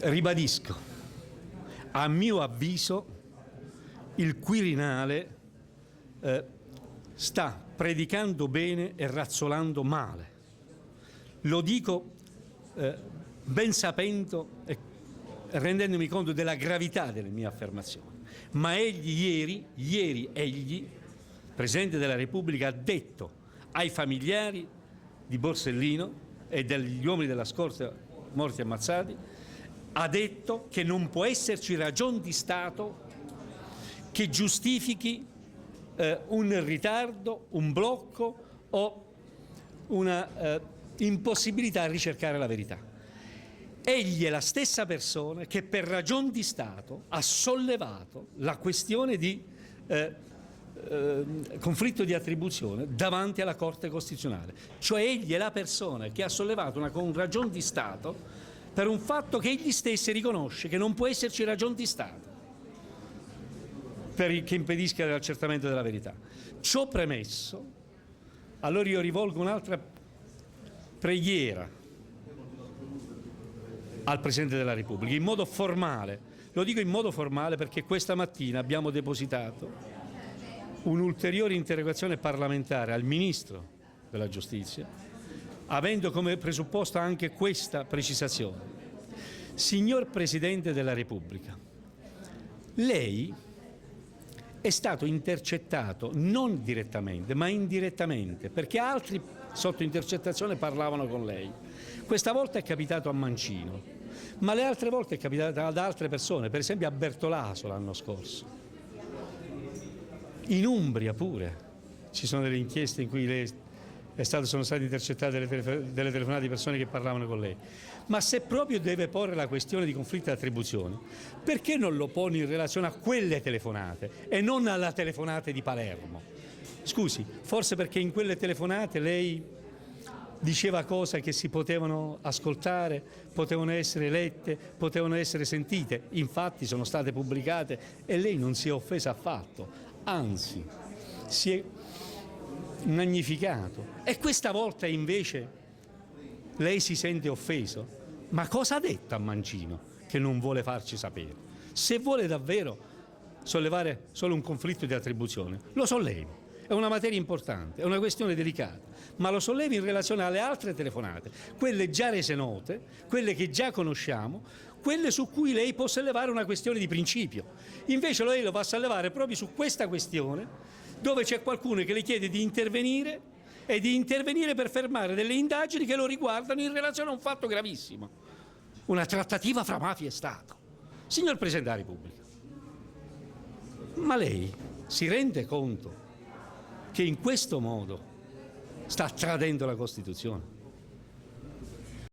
Ribadisco, a mio avviso il Quirinale sta predicando bene e razzolando male. Lo dico ben sapendo e rendendomi conto della gravità delle mie affermazioni. Ma egli ieri egli, Presidente della Repubblica, ha detto ai familiari di Borsellino e degli uomini della scorta morti e ammazzati, ha detto che non può esserci ragion di Stato che giustifichi un ritardo, un blocco o una impossibilità a ricercare la verità. Egli è la stessa persona che per ragion di Stato ha sollevato la questione di conflitto di attribuzione davanti alla Corte Costituzionale. Cioè egli è la persona che ha sollevato con ragion di Stato per un fatto che egli stesso riconosce che non può esserci ragion di Stato che impedisca l'accertamento della verità. Ciò premesso, allora io rivolgo un'altra preghiera al Presidente della Repubblica, in modo formale. Lo dico in modo formale perché questa mattina abbiamo depositato un'ulteriore interrogazione parlamentare al Ministro della Giustizia, avendo come presupposto anche questa precisazione. Signor Presidente della Repubblica, lei è stato intercettato non direttamente ma indirettamente, perché altri sotto intercettazione parlavano con lei. Questa volta è capitato a Mancino, ma le altre volte è capitato ad altre persone, per esempio a Bertolaso l'anno scorso. In Umbria pure ci sono delle inchieste in cui sono state intercettate delle telefonate di persone che parlavano con lei. Ma se proprio deve porre la questione di conflitto di attribuzione, perché non lo pone in relazione a quelle telefonate e non alla telefonate di Palermo? Scusi, forse perché in quelle telefonate lei diceva cose che si potevano ascoltare, potevano essere lette, potevano essere sentite, infatti sono state pubblicate e lei non si è offesa affatto, anzi si è magnificato. E questa volta invece lei si sente offeso? Ma cosa ha detto a Mancino che non vuole farci sapere? Se vuole davvero sollevare solo un conflitto di attribuzione, lo sollevi. È una materia importante, è una questione delicata, ma lo sollevi in relazione alle altre telefonate, quelle già rese note, quelle che già conosciamo, quelle su cui lei può sollevare una questione di principio. Invece lei lo va a sollevare proprio su questa questione, dove c'è qualcuno che le chiede di intervenire e di intervenire per fermare delle indagini che lo riguardano in relazione a un fatto gravissimo, una trattativa fra mafia e Stato. Signor Presidente della Repubblica, ma lei si rende conto che in questo modo sta tradendo la Costituzione?